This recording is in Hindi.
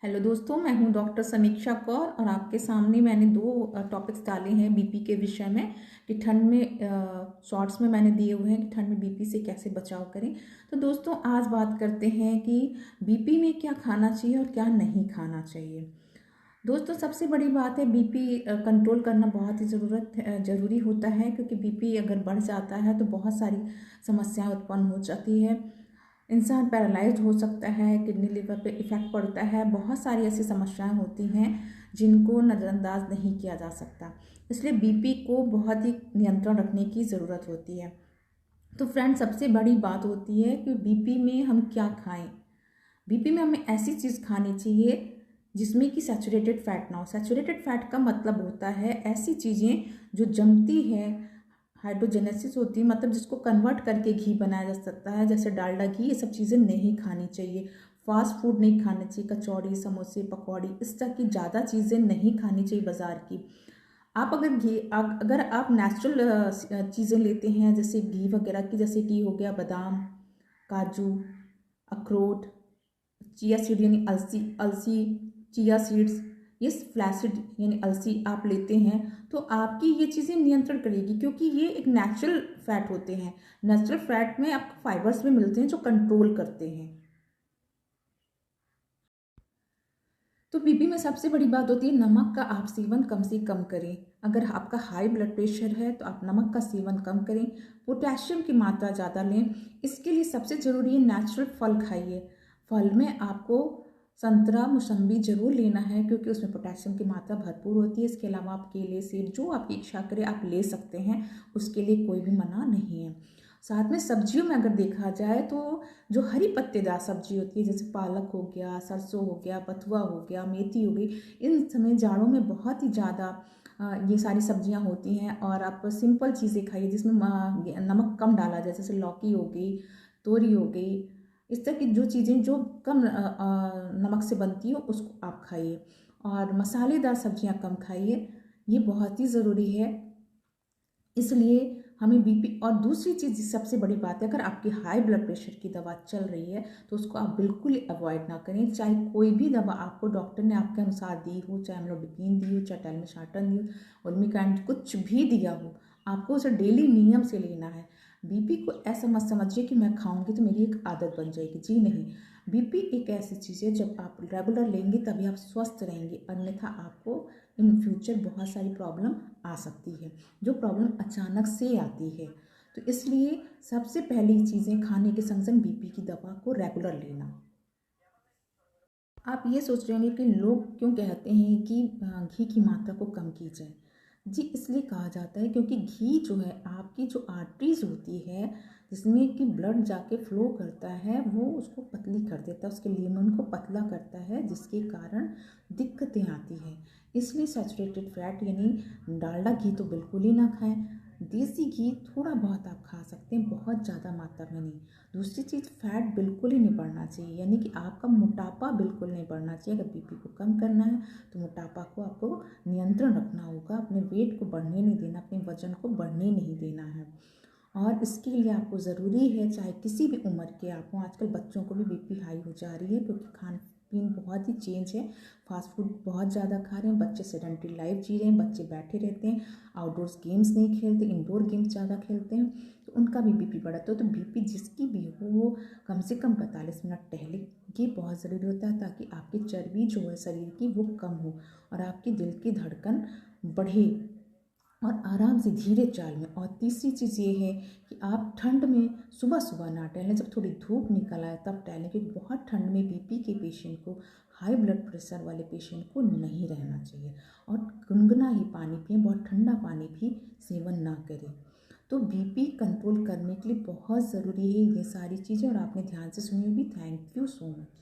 हेलो दोस्तों, मैं हूं डॉक्टर समीक्षा कौर और आपके सामने मैंने दो टॉपिक्स डाले हैं बीपी के विषय में कि ठंड में शॉर्ट्स में मैंने दिए हुए हैं कि ठंड में बीपी से कैसे बचाव करें। तो दोस्तों आज बात करते हैं कि बीपी में क्या खाना चाहिए और क्या नहीं खाना चाहिए। दोस्तों सबसे बड़ी बात है बीपी कंट्रोल करना बहुत ही ज़रूरी होता है, क्योंकि बीपी अगर बढ़ जाता है तो बहुत सारी समस्याएं उत्पन्न हो जाती है। इंसान पैरालाइज्ड हो सकता है, किडनी लिवर पे इफ़ेक्ट पड़ता है, बहुत सारी ऐसी समस्याएं होती हैं जिनको नज़रअंदाज नहीं किया जा सकता। इसलिए बीपी को बहुत ही नियंत्रण रखने की ज़रूरत होती है। तो फ्रेंड, सबसे बड़ी बात होती है कि बीपी में हम क्या खाएं। बीपी में हमें ऐसी चीज़ खानी चाहिए जिसमें कि सैचुरेटेड फैट ना हो। सैचुरेटेड फैट का मतलब होता है ऐसी चीज़ें जो जमती है, हाइड्रोजेनेसिस होती है, मतलब जिसको कन्वर्ट करके घी बनाया जा सकता है, जैसे डालडा घी। ये सब चीज़ें नहीं खानी चाहिए। फास्ट फूड नहीं खाने चाहिए, कचौड़ी, समोसे, पकौड़ी, इस तरह की ज़्यादा चीज़ें नहीं खानी चाहिए बाज़ार की। आप अगर आप नेचुरल चीज़ें लेते हैं जैसे घी वगैरह की, जैसे कि हो गया बादाम, काजू, अखरोट, चिया सीड यानी अलसी अलसी चिया सीड्स, ये फ्लैक्सीड यानी अलसी आप लेते हैं तो आपकी ये चीज़ें नियंत्रण करेगी, क्योंकि ये एक नेचुरल फैट होते हैं। नेचुरल फैट में आपको फाइबर्स भी मिलते हैं जो कंट्रोल करते हैं। तो बीपी में सबसे बड़ी बात होती है नमक का आप सेवन कम से कम करें। अगर आपका हाई ब्लड प्रेशर है तो आप नमक का सेवन कम करें। पोटेशियम की मात्रा ज़्यादा लें। इसके लिए सबसे ज़रूरी है नेचुरल फल खाइए। फल में आपको संतरा, मौसम्बी जरूर लेना है, क्योंकि उसमें पोटेशियम की मात्रा भरपूर होती है। इसके अलावा आप केले, सेब, जो आपकी इच्छा करे आप ले सकते हैं, उसके लिए कोई भी मना नहीं है। साथ में सब्जियों में अगर देखा जाए तो जो हरी पत्तेदार सब्जी होती है जैसे पालक हो गया, सरसों हो गया, बथुआ हो गया, मेथी हो गई, इन समय जाड़ों में बहुत ही ज़्यादा ये सारी सब्जियां होती हैं। और आप सिंपल चीज़ें खाइए जिसमें नमक कम डाला जाए, जैसे लौकी हो गई, तोरी हो गई, इस तरह की जो चीज़ें जो कम नमक से बनती हो उसको आप खाइए। और मसालेदार सब्जियां कम खाइए, ये बहुत ही ज़रूरी है। इसलिए हमें बीपी, और दूसरी चीज़ सबसे बड़ी बात है, अगर आपकी हाई ब्लड प्रेशर की दवा चल रही है तो उसको आप बिल्कुल अवॉइड ना करें। चाहे कोई भी दवा आपको डॉक्टर ने आपके अनुसार दी हो, चाहे अम्लोडिकिन दी हो, चाहे टेलमिसार्टन दी हो, ओल्मिकांड, कुछ भी दिया हो, आपको उसे डेली नियम से लेना है। बीपी को ऐसा मत समझिए कि मैं खाऊंगी तो मेरी एक आदत बन जाएगी, जी नहीं। बीपी एक ऐसी चीज़ है जब आप रेगुलर लेंगे तभी आप स्वस्थ रहेंगे, अन्यथा आपको इन फ्यूचर बहुत सारी प्रॉब्लम आ सकती है, जो प्रॉब्लम अचानक से आती है। तो इसलिए सबसे पहली चीज़ें खाने के संग संग बीपी की दवा को रेगुलर लेना। आप ये सोच रहे होंगे कि लोग क्यों कहते हैं कि घी की मात्रा को कम की जाए। जी, इसलिए कहा जाता है क्योंकि घी जो है आपकी जो आर्टरीज होती है जिसमें कि ब्लड जाके फ्लो करता है, वो उसको पतली कर देता है, उसके लीमन को पतला करता है, जिसके कारण दिक्कतें आती हैं। इसलिए सैचुरेटेड फैट यानी डालडा घी तो बिल्कुल ही ना खाएं। देसी घी थोड़ा बहुत आप खा सकते हैं, बहुत ज़्यादा मात्रा में नहीं। दूसरी चीज़, फैट बिल्कुल ही नहीं बढ़ना चाहिए, यानी कि आपका मोटापा बिल्कुल नहीं बढ़ना चाहिए। अगर बीपी को कम करना है तो मोटापा को आपको नियंत्रण रखना होगा, अपने वेट को बढ़ने नहीं देना, अपने वजन को बढ़ने नहीं देना है। और इसके लिए आपको ज़रूरी है, चाहे किसी भी उम्र के आप हों, आजकल बच्चों को भी बीपी हाई हो जा रही है क्योंकि खान पीन बहुत ही चेंज है। फास्ट फूड बहुत ज़्यादा खा रहे हैं बच्चे, सेडेंटरी लाइफ जी रहे हैं, बच्चे बैठे रहते हैं, आउटडोर्स गेम्स नहीं खेलते, इंडोर गेम्स ज़्यादा खेलते हैं, तो उनका भी बीपी बढ़ता है। तो बीपी जिसकी भी हो वो कम से कम 45 मिनट टहले, ये बहुत ज़रूरी होता है, ताकि आपकी चर्बी जो है शरीर की वो कम हो और आपकी दिल की धड़कन बढ़े और आराम से धीरे चाल में। और तीसरी चीज़ ये है कि आप ठंड में सुबह सुबह ना टहलें, जब थोड़ी धूप निकल आए तब टहलें, क्योंकि बहुत ठंड में बीपी के पेशेंट को, हाई ब्लड प्रेशर वाले पेशेंट को नहीं रहना चाहिए। और गुनगुना ही पानी पिएं, बहुत ठंडा पानी भी सेवन ना करें। तो बीपी कंट्रोल करने के लिए बहुत ज़रूरी है ये सारी चीज़ें, और आपने ध्यान से सुनी होगी। Thank you so much.